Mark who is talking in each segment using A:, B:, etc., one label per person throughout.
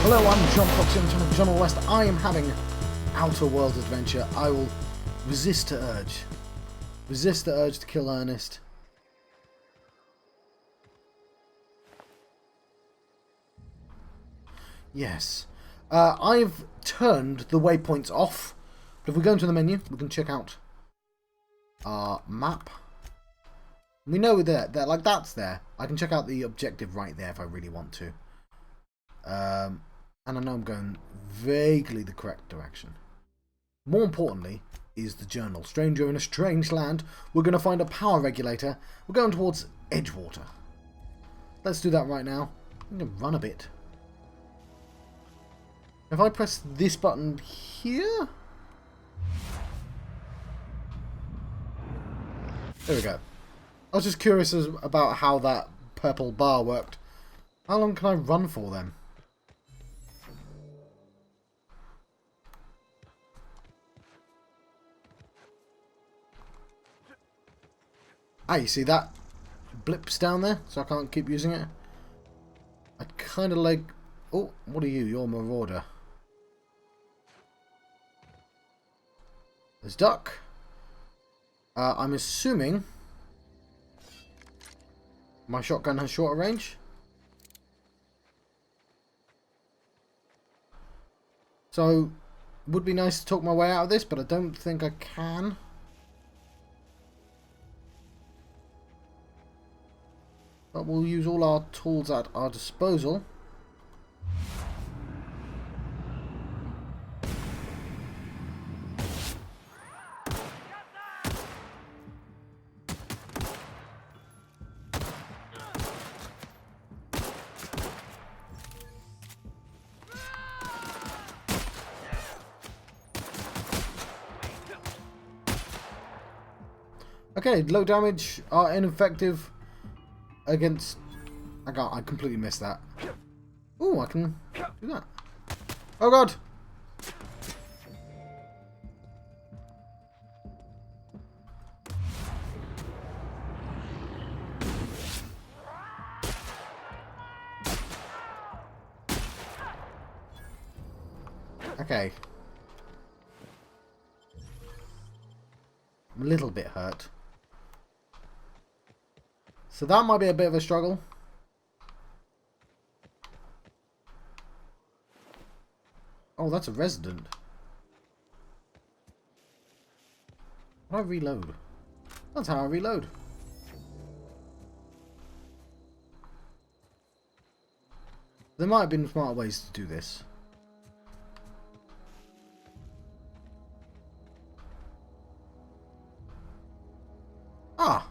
A: Hello, I'm John Fox, and John West. I am having Outer Worlds adventure. I will resist the urge. Resist the urge to kill Ernest. Yes. I've turned the waypoints off. But if we go into the menu, we can check out our map. We know that like that's there. I can check out the objective right there if I really want to. And I know I'm going vaguely the correct direction. More importantly is the journal. Stranger in a strange land. We're going to find a power regulator. We're going towards Edgewater. Let's do that right now. I'm going to run a bit. If I press this button here... There we go. I was just curious about how that purple bar worked. How long can I run for then? Ah, you see that blips down there, so I can't keep using it. I kind of like... Oh, what are you? You're a marauder. There's duck. I'm assuming my shotgun has shorter range. So, would be nice to talk my way out of this, but I don't think I can. But we'll use all our tools at our disposal. Okay, low damage are ineffective against... I completely missed that. Ooh, I can do that. Oh god! Okay. I'm a little bit hurt. So that might be a bit of a struggle. Oh, that's a resident. How do I reload? That's how I reload. There might have been smarter ways to do this. Ah!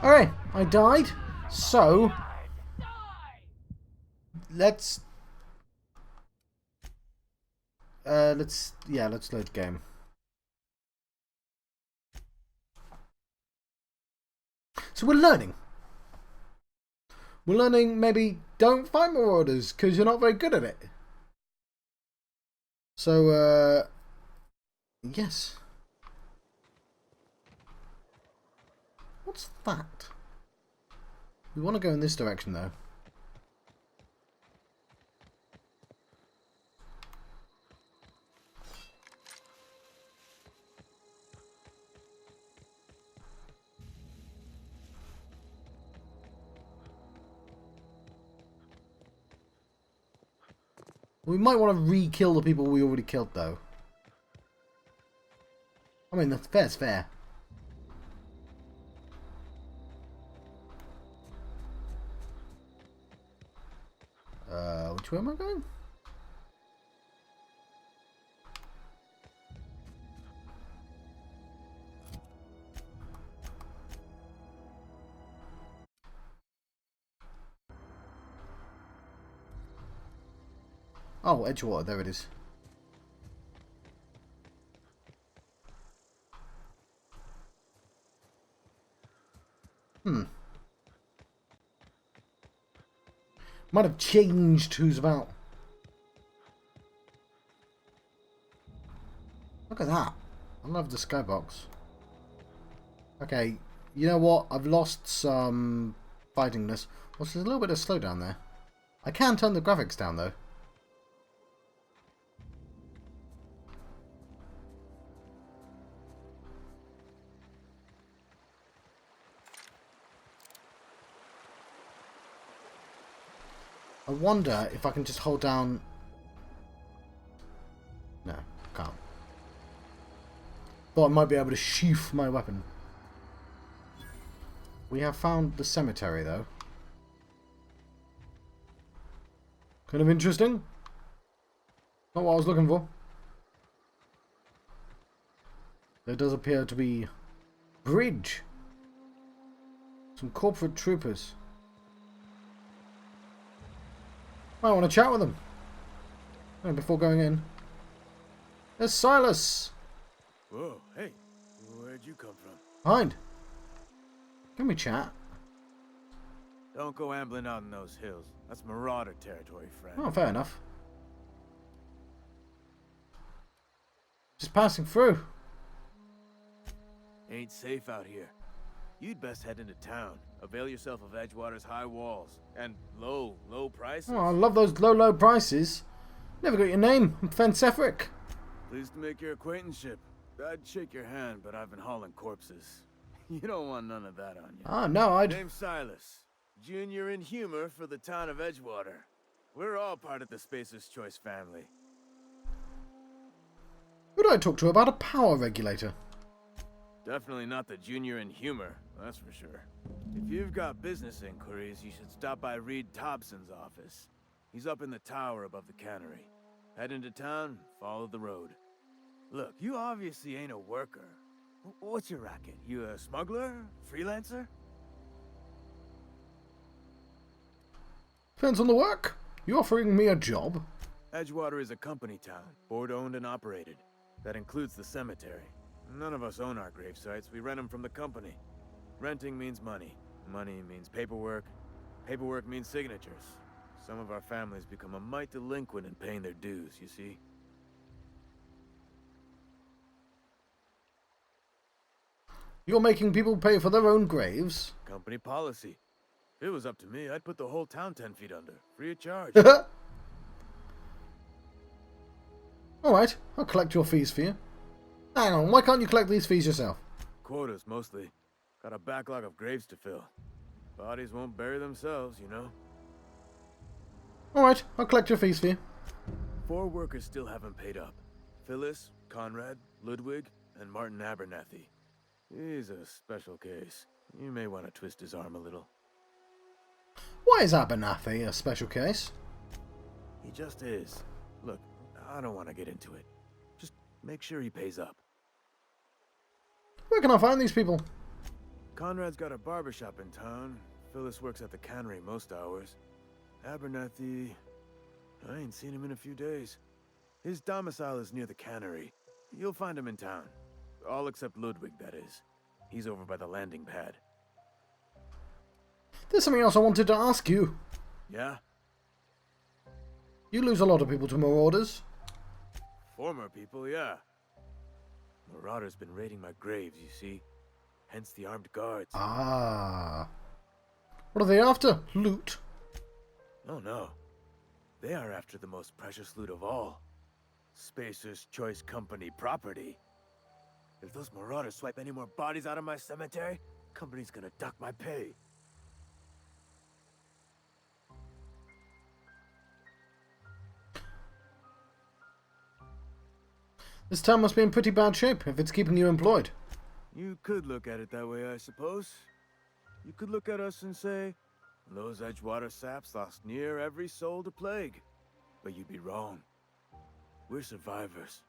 A: Alright, I died, so let's load the game. So we're learning. We're learning maybe don't fight marauders because you're not very good at it. So yes. What's that? We want to go in this direction though. We might want to re-kill the people we already killed though. I mean, that's fair's fair. Which way am I going? Oh, Edgewater, there it is. Might have changed who's about. Look at that. I love the skybox. Okay, you know what? I've lost some fightingness. Well, there's a little bit of slowdown there. I can turn the graphics down, though. I wonder if I can just hold down... No, can't. Thought I might be able to sheath my weapon. We have found the cemetery, though. Kind of interesting. Not what I was looking for. There does appear to be a bridge. Some corporate troopers. I want to chat with them. Oh, before going in. There's Silas.
B: Whoa, hey, where'd you come from?
A: Behind. Can we chat?
B: Don't go ambling out in those hills. That's marauder territory, friend.
A: Oh, fair enough. Just passing through.
B: Ain't safe out here. You'd best head into town. Avail yourself of Edgewater's high walls. And low prices.
A: Oh, I love those low prices. Never got your name. I'm Fence Efric.
B: Pleased to make your acquaintanceship. I'd shake your hand, but I've been hauling corpses. You don't want none of that on you.
A: Ah, no,
B: Name's Silas. Junior in humor for the town of Edgewater. We're all part of the Spacer's Choice family.
A: Who do I talk to about a power regulator?
B: Definitely not the junior in humor, that's for sure. If you've got business inquiries, you should stop by Reed Thompson's office. He's up in the tower above the cannery. Head into town, follow the road. Look, you obviously ain't a worker. What's your racket? You a smuggler? Freelancer?
A: Depends on the work. You offering me a job?
B: Edgewater is a company town, board-owned and operated. That includes the cemetery. None of us own our grave sites. We rent them from the company. Renting means money. Money means paperwork. Paperwork means signatures. Some of our families become a mite delinquent in paying their dues, you see?
A: You're making people pay for their own graves?
B: Company policy. If it was up to me, I'd put the whole town 10 feet under, free of charge.
A: Alright, I'll collect your fees for you. Hang on, why can't you collect these fees yourself?
B: Quotas, mostly. Got a backlog of graves to fill. Bodies won't bury themselves, you know?
A: Alright, I'll collect your fees for you.
B: 4 workers still haven't paid up. Phyllis, Conrad, Ludwig, and Martin Abernathy. He's a special case. You may want to twist his arm a little.
A: Why is Abernathy a special case?
B: He just is. Look, I don't want to get into it. Just make sure he pays up.
A: Where can I find these people?
B: Conrad's got a barbershop in town. Phyllis works at the cannery most hours. Abernathy... I ain't seen him in a few days. His domicile is near the cannery. You'll find him in town. All except Ludwig, that is. He's over by the landing pad.
A: There's something else I wanted to ask you.
B: Yeah?
A: You lose a lot of people to marauders.
B: Former people, yeah. Marauder's been raiding my graves, you see. Hence the armed guards.
A: Ah. What are they after? Loot?
B: Oh no. They are after the most precious loot of all. Spacer's Choice Company property. If those marauders swipe any more bodies out of my cemetery, company's gonna duck my pay.
A: This town must be in pretty bad shape if it's keeping you employed.
B: You could look at it that way, I suppose. You could look at us and say, those Edgewater saps lost near every soul to plague. But you'd be wrong. We're survivors.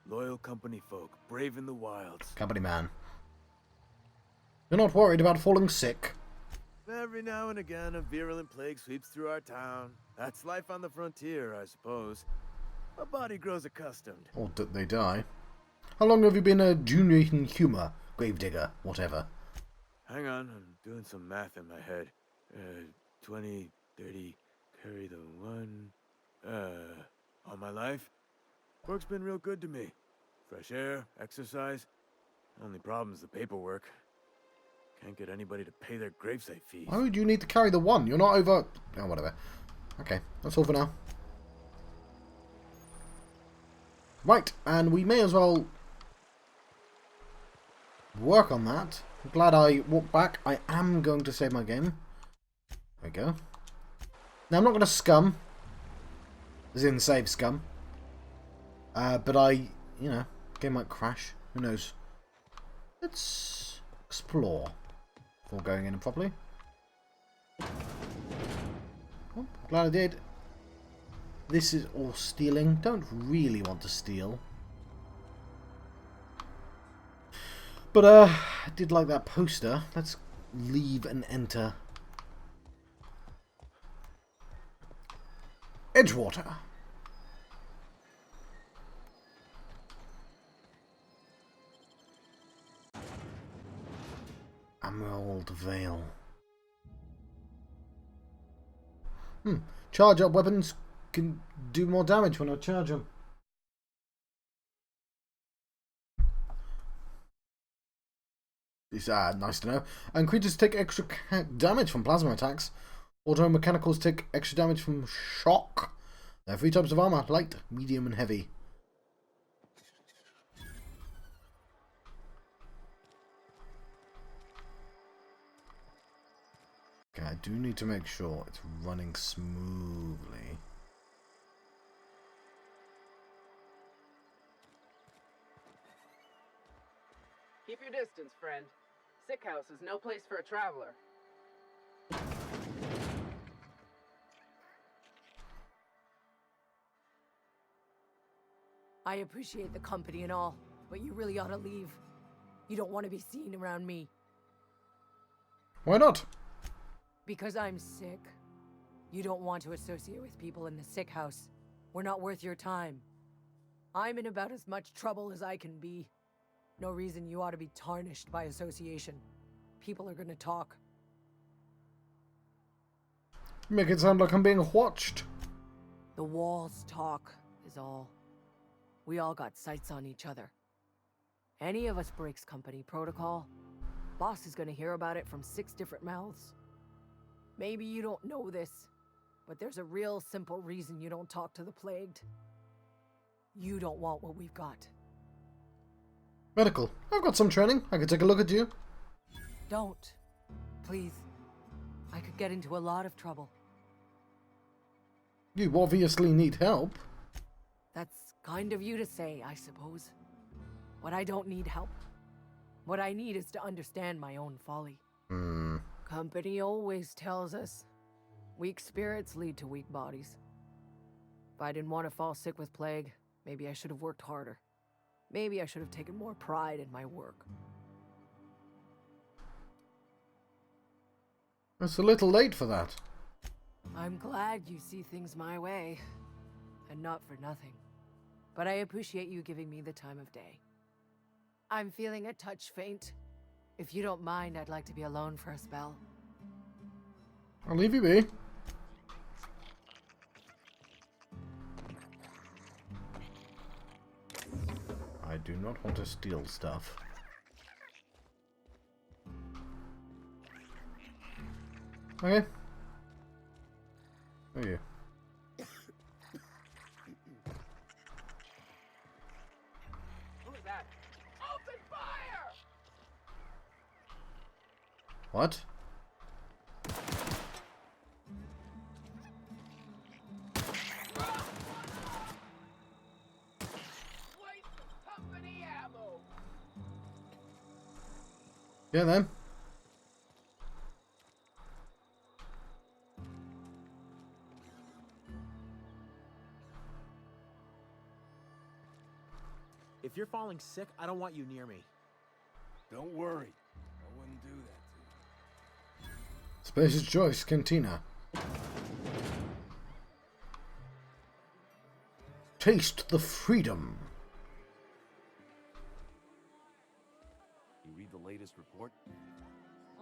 B: Loyal company folk, brave in the wilds.
A: Company man. You're not worried about falling sick?
B: Every now and again, a virulent plague sweeps through our town. That's life on the frontier, I suppose. A body grows accustomed.
A: Or they die. How long have you been a junior in humor, gravedigger, whatever?
B: Hang on, I'm doing some math in my head. 20, 30, carry the 1. All my life? Work's been real good to me. Fresh air, exercise. Only problem's the paperwork. Can't get anybody to pay their gravesite fees.
A: Why would you need to carry the 1? You're not over... Oh, whatever. Okay, that's all for now. Right, and we may as well work on that. I'm glad I walked back. I am going to save my game. There we go. Now, I'm not going to scum. As in, save scum. But you know, game might crash. Who knows? Let's explore before going in properly. Oh, glad I did. This is all stealing. Don't really want to steal. But, I did like that poster. Let's leave and enter Edgewater. Emerald Vale. Charge up weapons can do more damage when I charge them. It's nice to know. And creatures take extra damage from plasma attacks. Auto mechanicals take extra damage from shock. There are 3 types of armor: light, medium, and heavy. Okay, I do need to make sure it's running smoothly.
C: Keep your distance, friend. Sick house is no place for a traveler.
D: I appreciate the company and all, but you really ought to leave. You don't want to be seen around me.
A: Why not?
D: Because I'm sick. You don't want to associate with people in the sick house. We're not worth your time. I'm in about as much trouble as I can be. No reason you ought to be tarnished by association. People are gonna talk.
A: You make it sound like I'm being watched.
D: The walls talk, is all. We all got sights on each other. Any of us breaks company protocol, boss is gonna hear about it from 6 different mouths. Maybe you don't know this, but there's a real simple reason you don't talk to the plagued. You don't want what we've got.
A: Medical. I've got some training. I could take a look at you.
D: Don't. Please. I could get into a lot of trouble.
A: You obviously need help.
D: That's kind of you to say, I suppose. But I don't need help. What I need is to understand my own folly. Company always tells us, weak spirits lead to weak bodies. If I didn't want to fall sick with plague, maybe I should have worked harder. Maybe I should have taken more pride in my work.
A: It's a little late for that.
D: I'm glad you see things my way, and not for nothing. But I appreciate you giving me the time of day. I'm feeling a touch faint. If you don't mind, I'd like to be alone for a spell.
A: I'll leave you be. I do not want to steal stuff. Okay. Who are you?
C: Who's that? Open fire!
A: What?
C: Waste of company ammo!
A: Yeah, then.
E: If you're falling sick, I don't want you near me.
B: Don't worry. I wouldn't do that to you.
A: Space's Choice Cantina. Taste the freedom.
F: You read the latest report?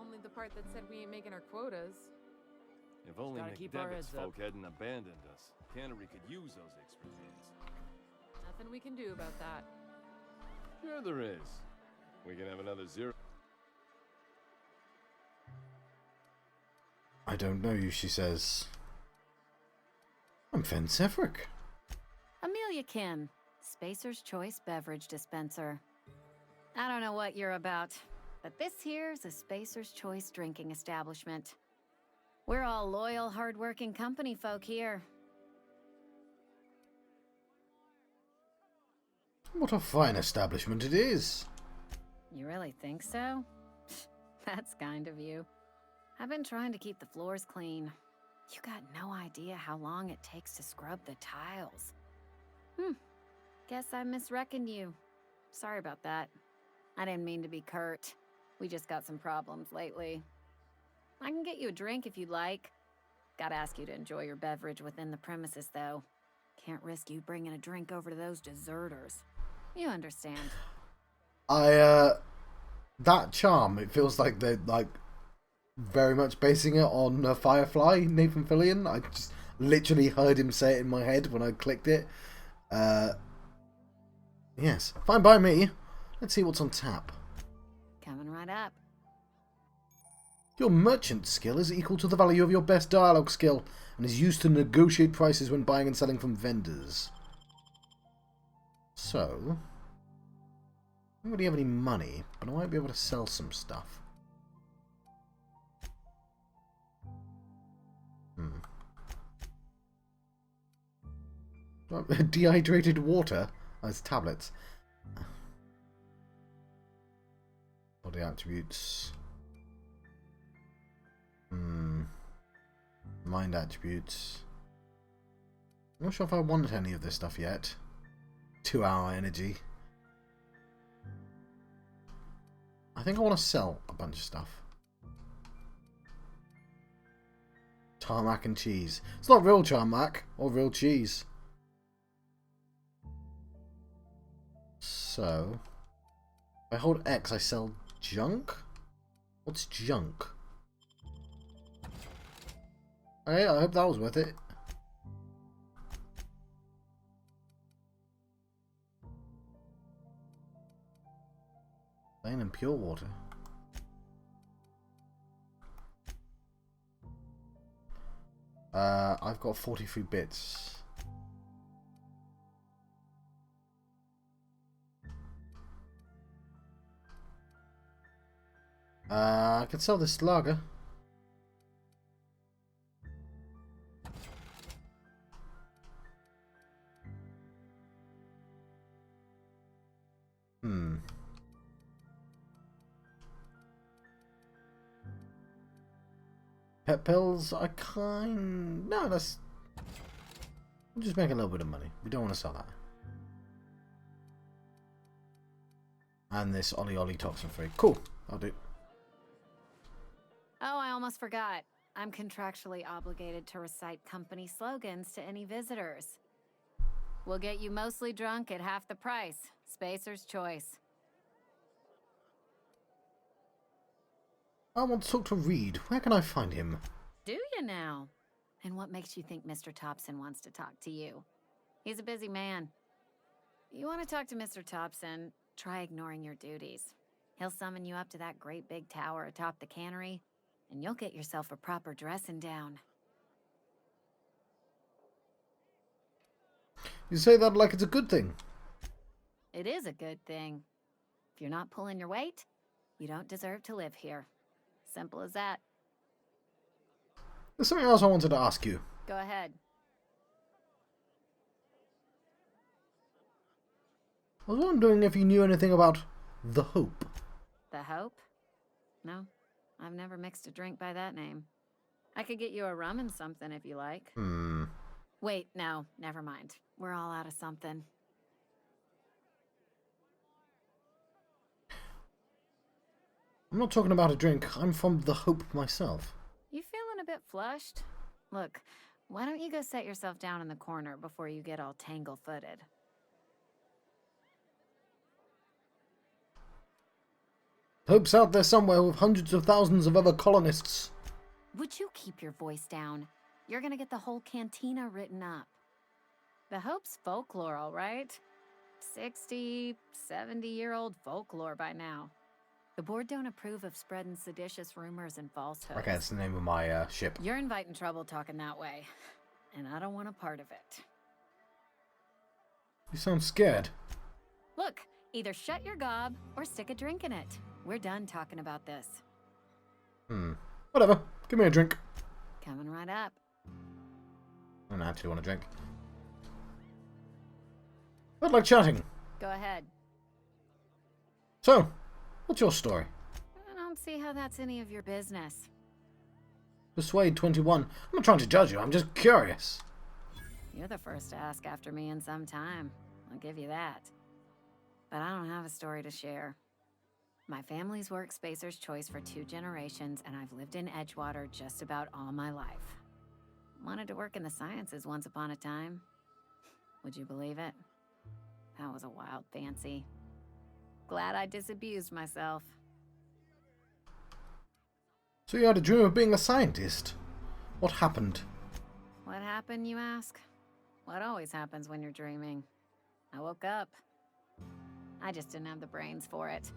G: Only the part that said we ain't making our quotas.
F: If only
G: gotta keep our
F: McDevitt's
G: heads up.
F: folk hadn't abandoned us. Cannery could use those extra hands.
G: Nothing we can do about that.
F: Sure there is. We can have another zero.
A: I don't know you, she says. I'm Fen Severick.
H: Amelia Kin, Spacer's Choice Beverage Dispenser. I don't know what you're about, but this here's a Spacer's Choice drinking establishment. We're all loyal, hard-working company folk here.
A: What a fine establishment it is.
H: You really think so? That's kind of you. I've been trying to keep the floors clean. You got no idea how long it takes to scrub the tiles. Guess I misreckoned you. Sorry about that. I didn't mean to be curt. We just got some problems lately. I can get you a drink if you'd like. Gotta ask you to enjoy your beverage within the premises, though. Can't risk you bringing a drink over to those deserters. You understand.
A: That charm, it feels like they're, like, very much basing it on Firefly, Nathan Fillion. I just literally heard him say it in my head when I clicked it. Yes, fine by me. Let's see what's on tap.
H: Coming right up.
A: Your merchant skill is equal to the value of your best dialogue skill and is used to negotiate prices when buying and selling from vendors. So, I don't really have any money, but I might be able to sell some stuff. Dehydrated water as tablets. Body attributes. Mind attributes. I'm not sure if I want any of this stuff yet. 2-hour energy. I think I want to sell a bunch of stuff. Tarmac and cheese. It's not real tarmac or real cheese. So, if I hold X, I sell junk? What's junk? Okay, I hope that was worth it. Plain and pure water. I've got 43 bits. I could sell this lager. Pet pills, I no, that's... We'll just make a little bit of money. We don't want to sell that. And this Ollie Ollie toxin free. Cool, I'll do.
H: Oh, I almost forgot. I'm contractually obligated to recite company slogans to any visitors. We'll get you mostly drunk at half the price. Spacer's Choice.
A: I want to talk to Reed. Where can I find him?
H: Do you now? And what makes you think Mr. Thompson wants to talk to you? He's a busy man. You want to talk to Mr. Thompson, try ignoring your duties. He'll summon you up to that great big tower atop the cannery, and you'll get yourself a proper dressing down.
A: You say that like it's a good thing.
H: It is a good thing. If you're not pulling your weight, you don't deserve to live here. Simple as that.
A: There's something else I wanted to ask you.
H: Go ahead.
A: I was wondering if you knew anything about the Hope.
H: The Hope? No, I've never mixed a drink by that name. I could get you a rum and something if you like. Wait, no, never mind. We're all out of something.
A: I'm not talking about a drink. I'm from the Hope myself.
H: You bit flushed? Look, why don't you go set yourself down in the corner before you get all tangle-footed?
A: Hope's out there somewhere with hundreds of thousands of other colonists.
H: Would you keep your voice down? You're gonna get the whole cantina written up. The Hope's folklore, all right? 60, 70-year-old folklore by now. The board don't approve of spreading seditious rumors and falsehoods.
A: Okay, that's the name of my ship.
H: You're inviting trouble talking that way, and I don't want a part of it.
A: You sound scared.
H: Look, either shut your gob or stick a drink in it. We're done talking about this.
A: Whatever. Give me a drink.
H: Coming right up.
A: I don't actually want a drink. I'd like chatting.
H: Go ahead.
A: So, what's your story?
H: I don't see how that's any of your business.
A: Persuade 21. I'm not trying to judge you, I'm just curious.
H: You're the first to ask after me in some time. I'll give you that. But I don't have a story to share. My family's worked Spacer's Choice for 2 generations, and I've lived in Edgewater just about all my life. Wanted to work in the sciences once upon a time. Would you believe it? That was a wild fancy. Glad I disabused myself.
A: So you had a dream of being a scientist. What happened?
H: What happened, you ask? What always happens when you're dreaming. I woke up. I just didn't have the brains for it.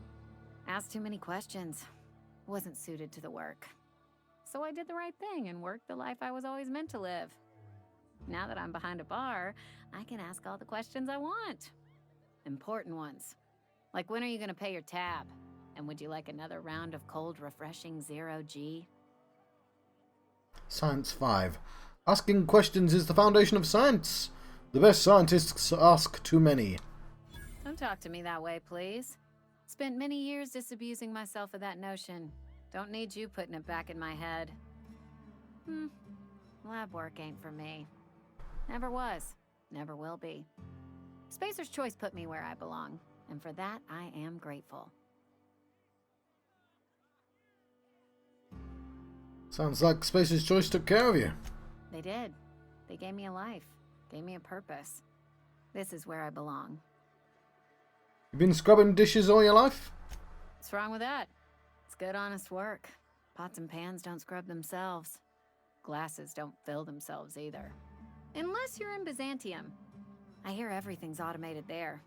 H: Asked too many questions. Wasn't suited to the work. So I did the right thing and worked the life I was always meant to live. Now that I'm behind a bar, I can ask all the questions I want. Important ones. Like, when are you gonna pay your tab? And would you like another round of cold, refreshing 0G?
A: Science 5. Asking questions is the foundation of science. The best scientists ask too many.
H: Don't talk to me that way, please. Spent many years disabusing myself of that notion. Don't need you putting it back in my head. Lab work ain't for me. Never was. Never will be. Spacer's Choice put me where I belong, and for that I am grateful.
A: Sounds like Spacer's Choice took care of you.
H: They did. They gave me a life. Gave me a purpose. This is where I belong.
A: You've been scrubbing dishes all your life?
H: What's wrong with that? It's good, honest work. Pots and pans don't scrub themselves. Glasses don't fill themselves either. Unless you're in Byzantium. I hear everything's automated there.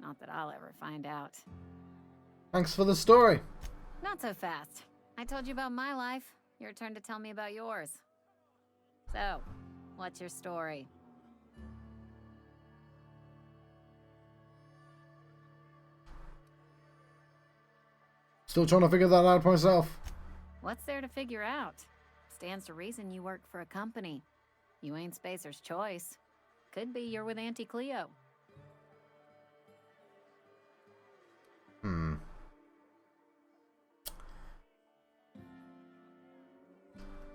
H: Not that I'll ever find out.
A: Thanks for the story.
H: Not so fast. I told you about my life. Your turn to tell me about yours. So, what's your story?
A: Still trying to figure that out myself.
H: What's there to figure out? Stands to reason you work for a company. You ain't Spacer's Choice. Could be you're with Auntie Cleo.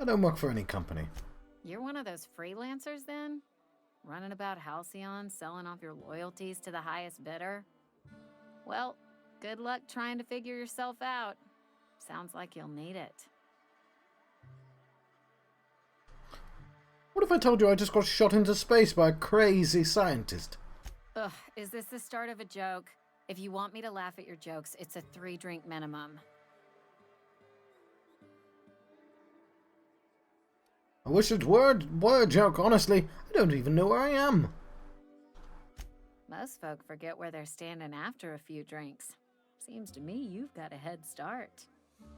A: I don't work for any company.
H: You're one of those freelancers then? Running about Halcyon, selling off your loyalties to the highest bidder? Well, good luck trying to figure yourself out. Sounds like you'll need it.
A: What if I told you I just got shot into space by a crazy scientist?
H: Ugh, is this the start of a joke? If you want me to laugh at your jokes, it's a 3-drink minimum.
A: I wish it were a joke, honestly. I don't even know where I am.
H: Most folk forget where they're standing after a few drinks. Seems to me you've got a head start.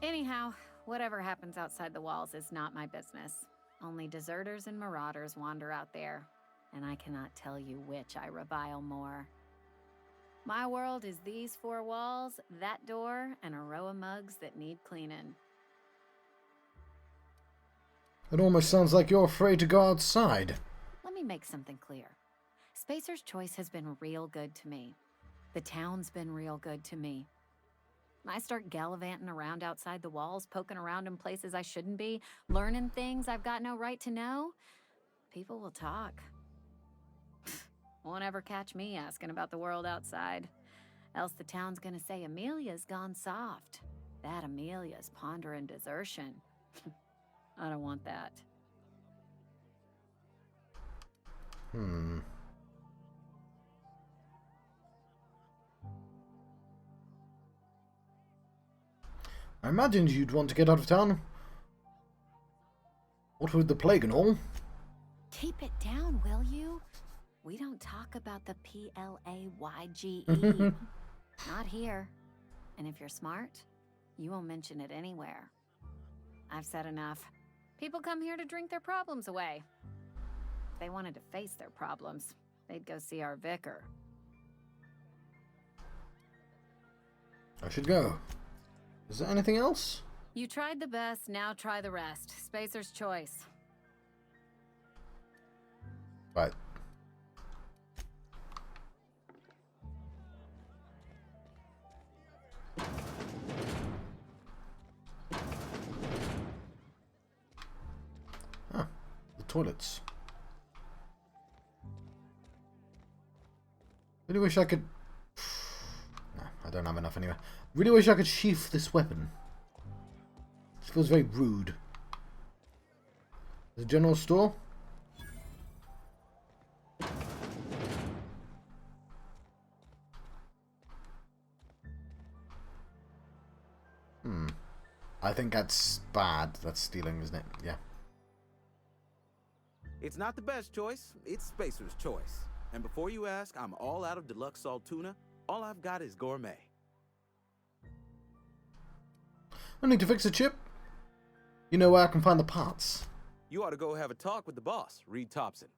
H: Anyhow, whatever happens outside the walls is not my business. Only deserters and marauders wander out there, and I cannot tell you which I revile more. My world is these 4 walls, that door, and a row of mugs that need cleaning.
A: It almost sounds like you're afraid to go outside.
H: Let me make something clear. Spacer's Choice has been real good to me. The town's been real good to me. I start gallivanting around outside the walls, poking around in places I shouldn't be, learning things I've got no right to know. People will talk. Won't ever catch me asking about the world outside. Else the town's gonna say Amelia's gone soft. That Amelia's pondering desertion. I don't want that.
A: I imagined you'd want to get out of town. What with the plague and all?
H: Keep it down, will you? We don't talk about the PLAYGE. Not here. And if you're smart, you won't mention it anywhere. I've said enough. People come here to drink their problems away. If they wanted to face their problems, they'd go see our vicar.
A: I should go. Is there anything else?
H: You tried the best, now try the rest. Spacer's choice.
A: Right. Ah, the toilets. Really wish I could... No, I don't have enough anyway. Really wish I could sheath this weapon. This feels very rude. The general store? I think that's bad. That's stealing, isn't it? Yeah.
E: It's not the best choice, it's Spacer's choice. And before you ask, I'm all out of deluxe salt tuna. All I've got is gourmet.
A: I need to fix a chip. You know where I can find the parts.
E: You ought to go have a talk with the boss, Reed Thompson.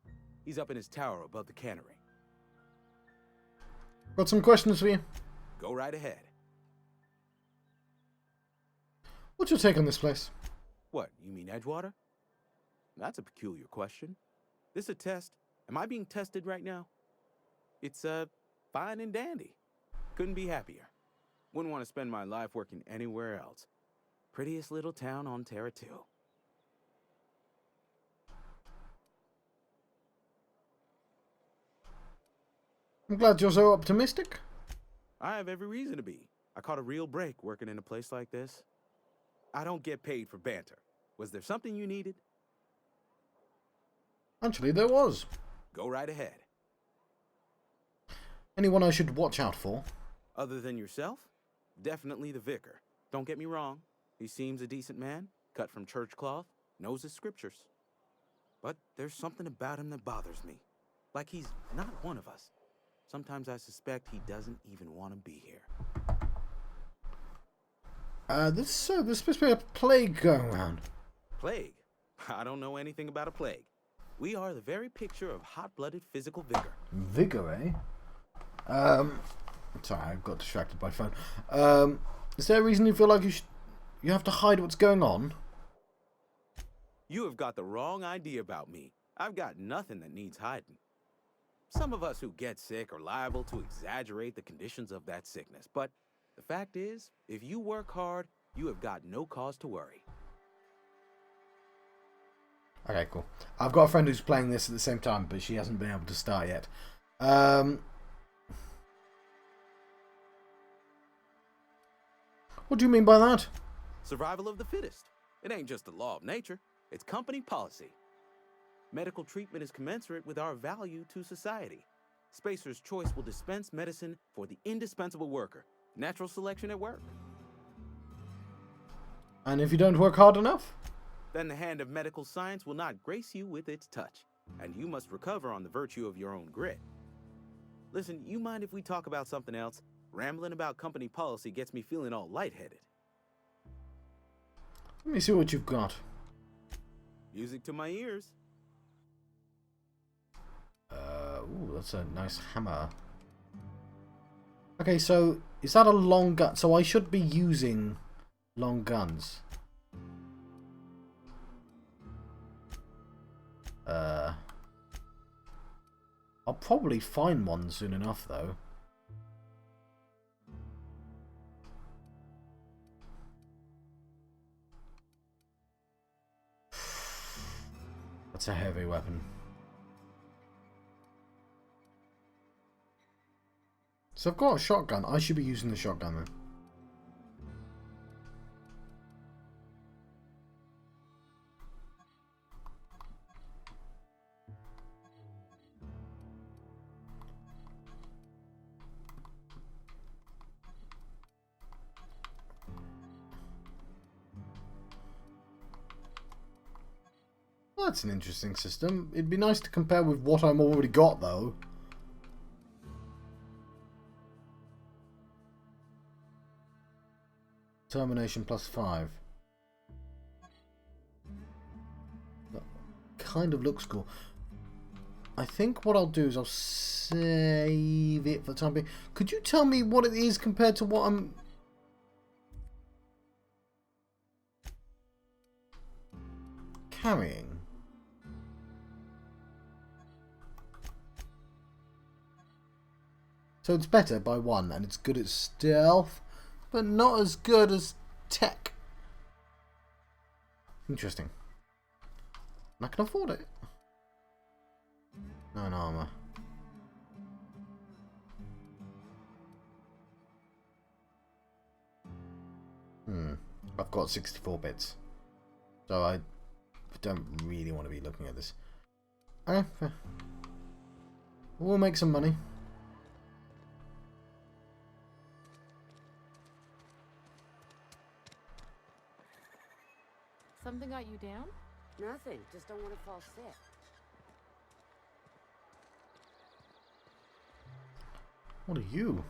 E: He's up in his tower above the cannery.
A: Got some questions for you.
E: Go right ahead.
A: What's your take on this place?
E: What, you mean Edgewater? That's a peculiar question. This a test? Am I being tested right now? It's, fine and dandy. Couldn't be happier. Wouldn't want to spend my life working anywhere else. Prettiest little town on Terra 2.
A: I'm glad you're so optimistic.
E: I have every reason to be. I caught a real break working in a place like this. I don't get paid for banter. Was there something you needed?
A: Actually, there was.
E: Go right ahead.
A: Anyone I should watch out for?
E: Other than yourself? Definitely the vicar. Don't get me wrong. He seems a decent man, cut from church cloth, knows his scriptures. But there's something about him that bothers me. Like he's not one of us. Sometimes I suspect he doesn't even want to be here.
A: There's supposed to be a plague going around.
E: Plague? I don't know anything about a plague. We are the very picture of hot-blooded physical vigor.
A: Vigor, eh? Sorry, I got distracted by phone. Is there a reason you feel like you have to hide what's going on?
E: You have got the wrong idea about me. I've got nothing that needs hiding. Some of us who get sick are liable to exaggerate the conditions of that sickness, but the fact is, if you work hard, you have got no cause to worry.
A: Okay, cool. I've got a friend who's playing this at the same time, but she hasn't been able to start yet. What do you mean by that?
E: Survival of the fittest. It ain't just the law of nature. It's company policy. Medical treatment is commensurate with our value to society. Spacer's choice will dispense medicine for the indispensable worker. Natural selection at work.
A: And if you don't work hard enough?
E: Then the hand of medical science will not grace you with its touch, and you must recover on the virtue of your own grit. Listen, you mind if we talk about something else? Rambling about company policy gets me feeling all lightheaded.
A: Let me see what you've got.
E: Music to my ears.
A: Ooh, that's a nice hammer. Okay, so is that a long gun? So I should be using long guns. I'll probably find one soon enough, though. That's a heavy weapon. So I've got a shotgun. I should be using the shotgun then. Well, that's an interesting system. It'd be nice to compare with what I'm already got, though. Termination +5. That kind of looks cool. I think what I'll do is I'll save it for the time being. Could you tell me what it is compared to what I'm... carrying? So it's better by 1, and it's good at stealth, but not as good as tech. Interesting. And I can afford it. 9 armor. I've got 64 bits. So I don't really want to be looking at this. We'll make some money.
G: Something got you down?
I: Nothing. Just don't want to fall sick.
A: What are you?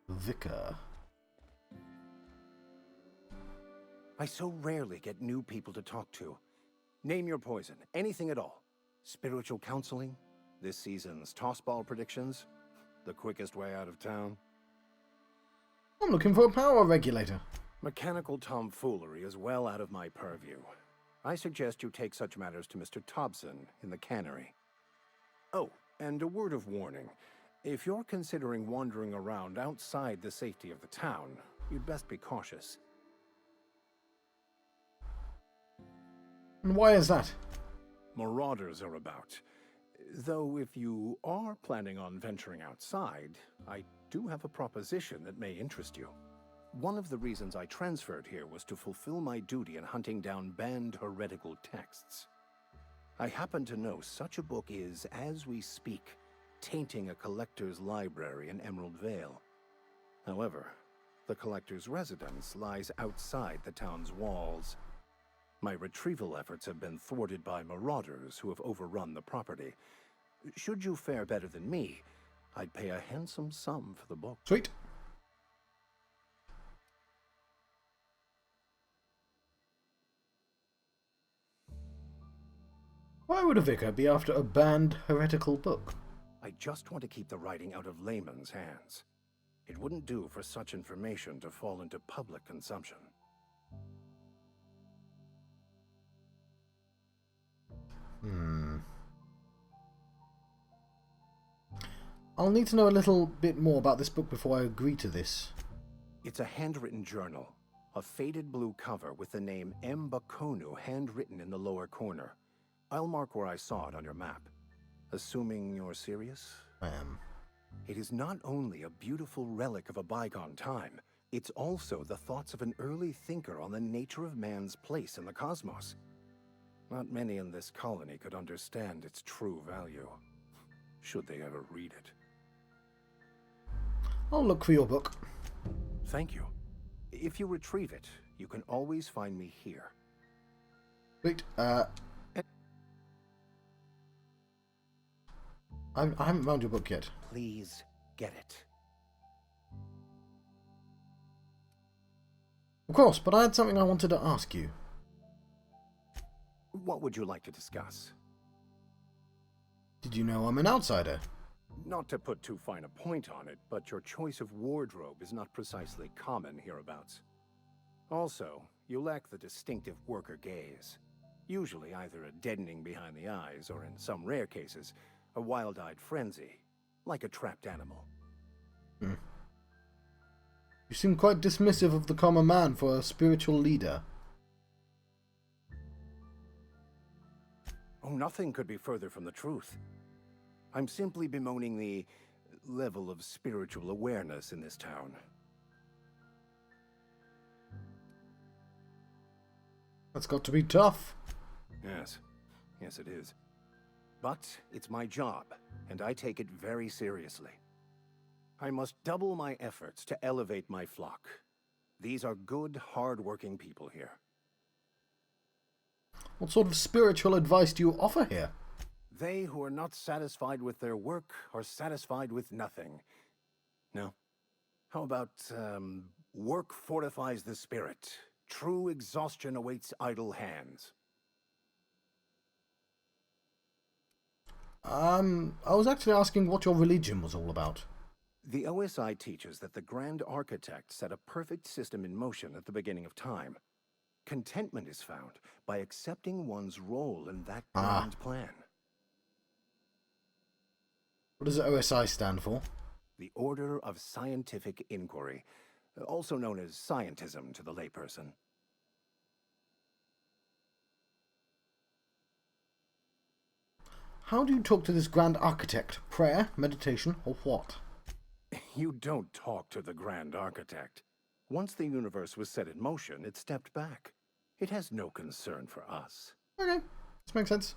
A: Vicar.
J: I so rarely get new people to talk to. Name your poison, anything at all. Spiritual counseling, this season's tossball predictions, the quickest way out of town.
A: I'm looking for a power regulator.
J: Mechanical tomfoolery is well out of my purview. I suggest you take such matters to Mr. Thompson in the cannery. Oh, and a word of warning. If you're considering wandering around outside the safety of the town, you'd best be cautious.
A: And why is that?
J: Marauders are about. Though if you are planning on venturing outside, I do have a proposition that may interest you. One of the reasons I transferred here was to fulfill my duty in hunting down banned heretical texts. I happen to know such a book is, as we speak, tainting a collector's library in Emerald Vale. However, the collector's residence lies outside the town's walls. My retrieval efforts have been thwarted by marauders who have overrun the property. Should you fare better than me, I'd pay a handsome sum for the book.
A: Sweet. Why would a vicar be after a banned heretical book?
J: I just want to keep the writing out of layman's hands. It wouldn't do for such information to fall into public consumption.
A: I'll need to know a little bit more about this book before I agree to this.
J: It's a handwritten journal, a faded blue cover with the name M. Bakonu handwritten in the lower corner. I'll mark where I saw it on your map. Assuming you're serious?
A: I am.
J: It is not only a beautiful relic of a bygone time, it's also the thoughts of an early thinker on the nature of man's place in the cosmos. Not many in this colony could understand its true value, should they ever read it.
A: I'll look for your book.
J: Thank you. If you retrieve it, you can always find me here.
A: Wait, I haven't found your book yet.
J: Please get it.
A: Of course, but I had something I wanted to ask you.
J: What would you like to discuss?
A: Did you know I'm an outsider?
J: Not to put too fine a point on it, but your choice of wardrobe is not precisely common hereabouts. Also, you lack the distinctive worker gaze. Usually either a deadening behind the eyes, or in some rare cases, a wild-eyed frenzy, like a trapped animal.
A: You seem quite dismissive of the common man for a spiritual leader.
J: Oh, nothing could be further from the truth. I'm simply bemoaning the level of spiritual awareness in this town.
A: That's got to be tough.
J: Yes. Yes, it is. But it's my job, and I take it very seriously. I must double my efforts to elevate my flock. These are good, hard-working people here.
A: What sort of spiritual advice do you offer here?
J: They who are not satisfied with their work are satisfied with nothing. No. How about, work fortifies the spirit. True exhaustion awaits idle hands.
A: I was actually asking what your religion was all about.
J: The OSI teaches that the Grand Architect set a perfect system in motion at the beginning of time. Contentment is found by accepting one's role in that grand plan.
A: What does OSI stand for?
J: The Order of Scientific Inquiry, also known as scientism to the layperson.
A: How do you talk to this Grand Architect? Prayer, meditation, or what?
J: You don't talk to the Grand Architect. Once the universe was set in motion, it stepped back. It has no concern for us.
A: Okay, this makes sense.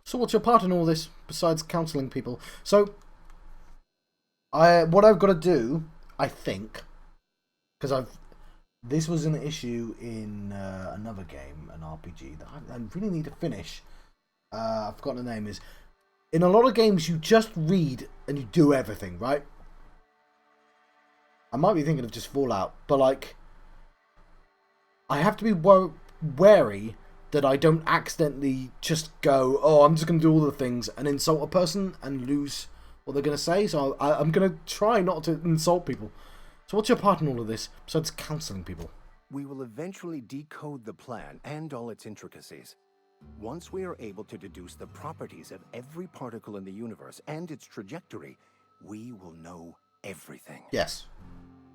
A: So what's your part in all this, besides counselling people? So, what I've got to do, I think, because this was an issue in another game, an RPG, that I really need to finish. I've forgotten the name is. In a lot of games, you just read and you do everything, right? I might be thinking of just Fallout, but like, I have to be wary that I don't accidentally just go, oh, I'm just going to do all the things and insult a person and lose what they're going to say. So I'm going to try not to insult people. So what's your part in all of this, besides counselling people?
J: We will eventually decode the plan and all its intricacies. Once we are able to deduce the properties of every particle in the universe and its trajectory, we will know everything.
A: Yes.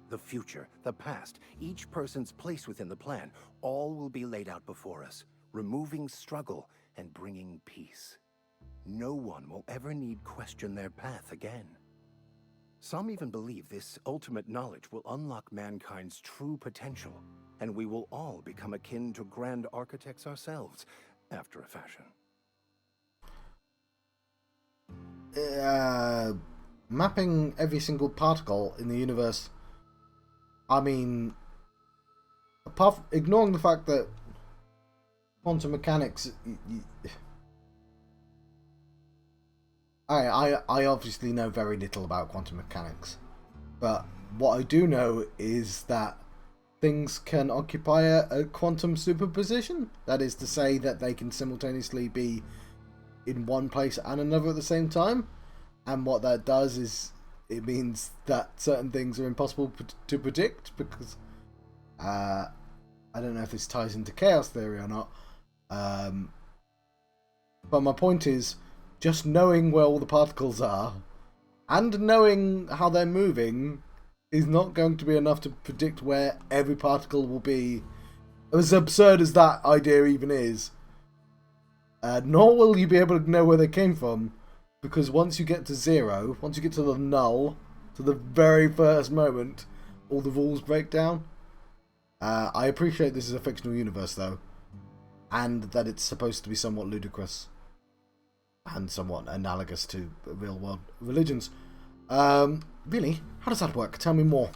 J: The future, the past, each person's place within the plan, all will be laid out before us, removing struggle and bringing peace. No one will ever need question their path again. Some even believe this ultimate knowledge will unlock mankind's true potential, and we will all become akin to Grand Architects ourselves, after a fashion.
A: Mapping every single particle in the universe, I mean, ignoring the fact that quantum mechanics, I obviously know very little about quantum mechanics, but what I do know is that things can occupy a quantum superposition. That is to say that they can simultaneously be in one place and another at the same time. And what that does is it means that certain things are impossible to predict, because I don't know if this ties into chaos theory or not. But my point is, just knowing where all the particles are and knowing how they're moving is not going to be enough to predict where every particle will be. As absurd as that idea even is, nor will you be able to know where they came from, because once you get to zero, once you get to the null, to the very first moment, all the rules break down. I appreciate this is a fictional universe though, and that it's supposed to be somewhat ludicrous and somewhat analogous to real world religions. Really? How does that work? Tell me more.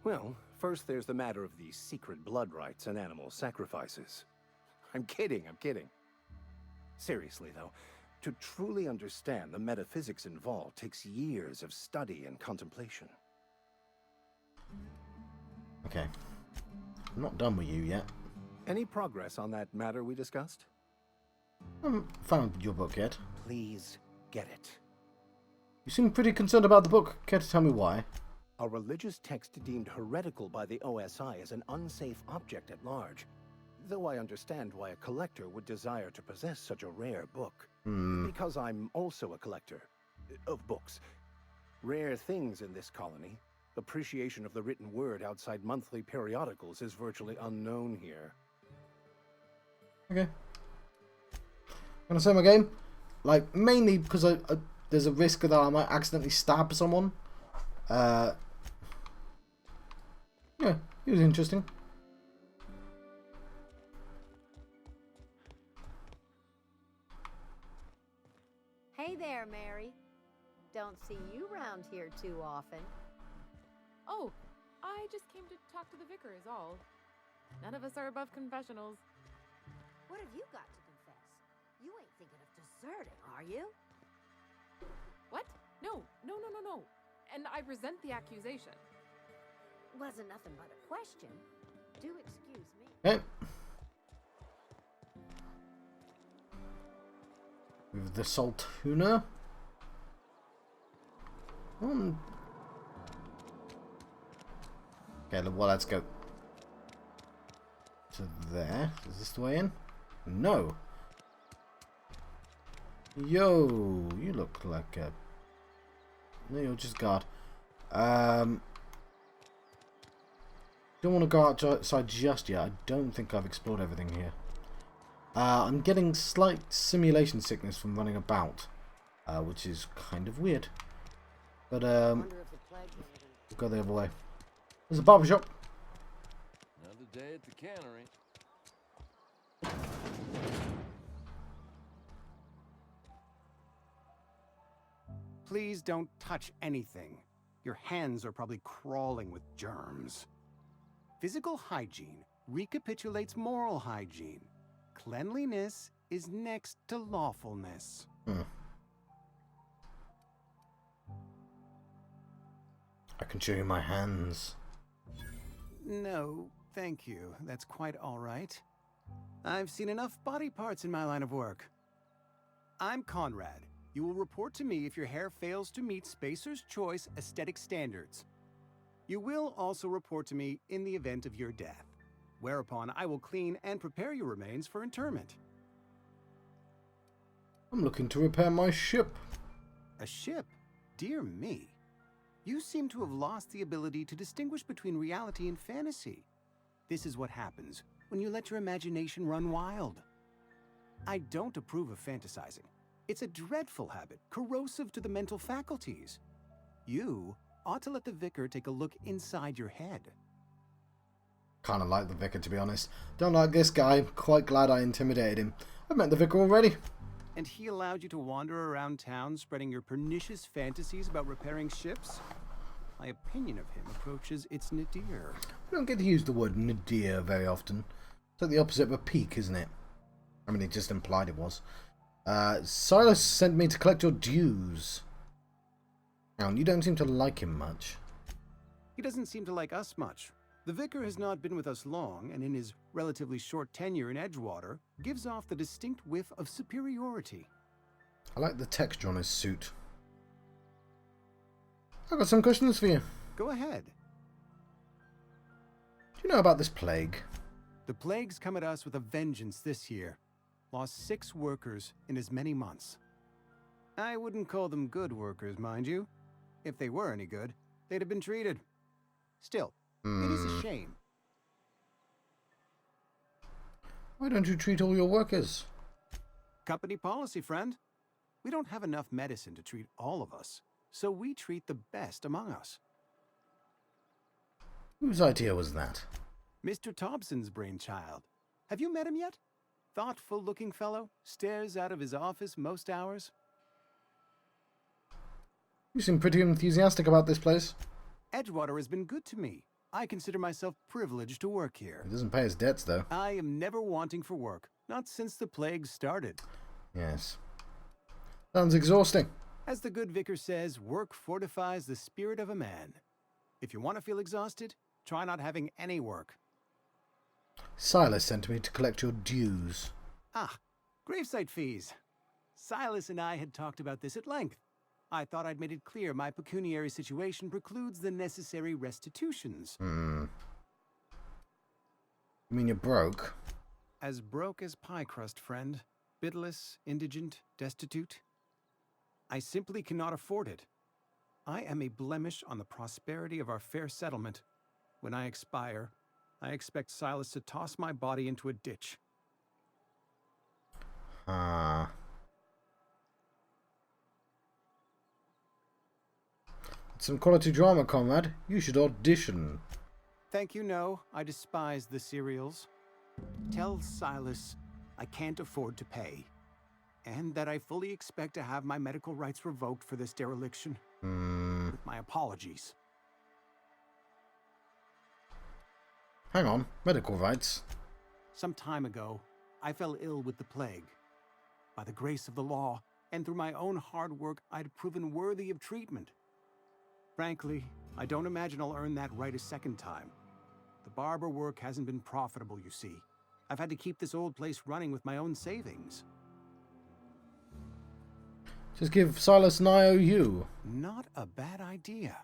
J: Well, first there's the matter of the secret blood rites and animal sacrifices. I'm kidding. Seriously though, to truly understand the metaphysics involved takes years of study and contemplation.
A: Okay. I'm not done with you yet.
J: Any progress on that matter we discussed?
A: I haven't found your book yet.
J: Please get it.
A: You seem pretty concerned about the book. Care to tell me why?
J: A religious text deemed heretical by the OSI is an unsafe object at large, though I understand why a collector would desire to possess such a rare book. Because I'm also a collector of books. Rare things in this colony. Appreciation of the written word outside monthly periodicals is virtually unknown here.
A: Okay. Gonna say my game? Like, mainly because there's a risk that I might accidentally stab someone. Yeah, it was interesting.
H: Hey
I: Hey there, Mary. Don't see you round here too often.
G: Oh, I just came to talk to the vicar is all. None of us are above confessionals.
I: What have you got to confess? You ain't thinking of deserting, are you?
G: What? No. And I resent the accusation.
I: Wasn't nothing but a question. Do excuse me.
A: Okay. With the salt tuna. Okay, well, let's go to there. Is this the way in? No. Yo, you look like a... No, you're just guard. Don't want to go outside just yet. I don't think I've explored everything here. I'm getting slight simulation sickness from running about, which is kind of weird. But we'll go the other way. There's a barber shop.
F: Another day at the cannery.
K: Please don't touch anything. Your hands are probably crawling with germs. Physical hygiene recapitulates moral hygiene. Cleanliness is next to lawfulness.
A: I can show you my hands.
K: No, thank you. That's quite all right. I've seen enough body parts in my line of work. I'm Conrad. You will report to me if your hair fails to meet Spacer's Choice aesthetic standards. You will also report to me in the event of your death, whereupon I will clean and prepare your remains for interment.
A: I'm looking to repair my ship.
K: A ship? Dear me. You seem to have lost the ability to distinguish between reality and fantasy. This is what happens when you let your imagination run wild. I don't approve of fantasizing. It's a dreadful habit, corrosive to the mental faculties. You ought to let the vicar take a look inside your head.
A: Kinda like the vicar, to be honest. Don't like this guy. Quite glad I intimidated him. I've met the vicar already.
K: And he allowed you to wander around town spreading your pernicious fantasies about repairing ships? My opinion of him approaches its nadir.
A: We don't get to use the word nadir very often. It's like the opposite of a peak, isn't it? I mean, it just implied it was. Silas sent me to collect your dues. Now, you don't seem to like him much.
K: He doesn't seem to like us much. The vicar has not been with us long, and in his relatively short tenure in Edgewater, gives off the distinct whiff of superiority.
A: I like the texture on his suit. I've got some questions for you.
K: Go ahead.
A: Do you know about this plague?
K: The plague's come at us with a vengeance this year. Lost 6 workers in as many months. I wouldn't call them good workers, mind you. If they were any good, they'd have been treated. Still, it is a shame.
A: Why don't you treat all your workers?
K: Company policy, friend. We don't have enough medicine to treat all of us, so we treat the best among us.
A: Whose idea was that?
K: Mr. Thompson's brainchild. Have you met him yet? Thoughtful-looking fellow, stares out of his office most hours.
A: You seem pretty enthusiastic about this place.
K: Edgewater has been good to me. I consider myself privileged to work here.
A: He doesn't pay his debts, though.
K: I am never wanting for work, not since the plague started.
A: Yes. Sounds exhausting.
K: As the good vicar says, work fortifies the spirit of a man. If you want to feel exhausted, try not having any work.
A: Silas sent me to collect your dues.
K: Ah, gravesite fees. Silas and I had talked about this at length. I thought I'd made it clear my pecuniary situation precludes the necessary restitutions.
A: You mean you're broke?
K: As broke as pie crust, friend. Bidless, indigent, destitute. I simply cannot afford it. I am a blemish on the prosperity of our fair settlement. When I expire, I expect Silas to toss my body into a ditch.
A: Some quality drama, Conrad. You should audition.
K: Thank you, no. I despise the serials. Tell Silas I can't afford to pay. and that I fully expect to have my medical rights revoked for this dereliction. With my apologies.
A: Hang on, medical rights.
K: Some time ago, I fell ill with the plague. By the grace of the law, and through my own hard work, I'd proven worthy of treatment. Frankly, I don't imagine I'll earn that right a second time. The barber work hasn't been profitable, you see. I've had to keep this old place running with my own savings.
A: Just give Silas an IOU.
K: Not a bad idea.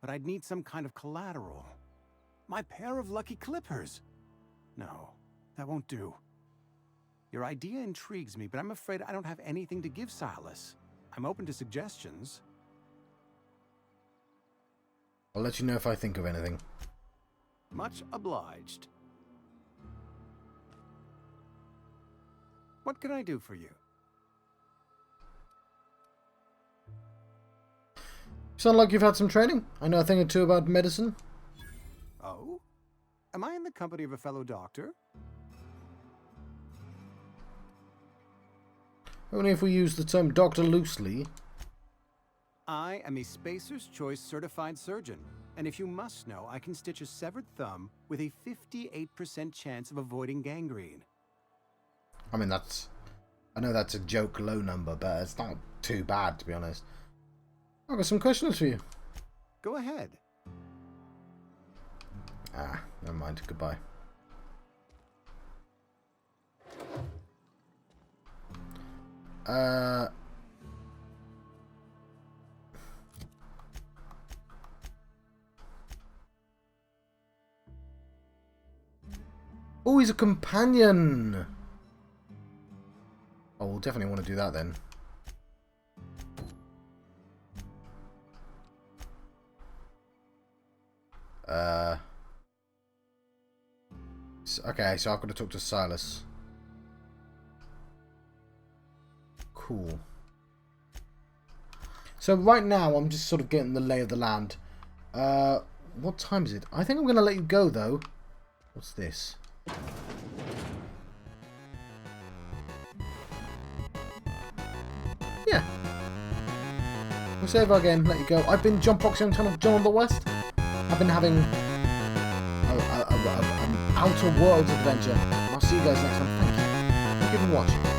K: But I'd need some kind of collateral. My pair of lucky clippers. No, that won't do. Your idea intrigues me, but I'm afraid I don't have anything to give Silas. I'm open to suggestions.
A: I'll let you know if I think of anything.
K: Much obliged. What can I do for you?
A: Sound like you've had some training. I know a thing or two about medicine.
K: Oh? Am I in the company of a fellow doctor?
A: Only if we use the term doctor loosely.
K: I am a Spacer's Choice certified surgeon, and if you must know, I can stitch a severed thumb with a 58% chance of avoiding gangrene.
A: I mean, I know that's a joke low number, but it's not too bad, to be honest. I've got some questions for you.
K: Go ahead.
A: Never mind. Goodbye. Oh, he's a companion. Oh, we'll definitely want to do that then. Okay, so I've got to talk to Silas. Cool. So right now I'm just sort of getting the lay of the land. What time is it? I think I'm going to let you go though. What's this? Yeah. We'll save our game, let you go. I've been John Proxy on the channel of John of the West. I've been having an Outer Worlds adventure. I'll see you guys next time. Thank you. Thank you for watching.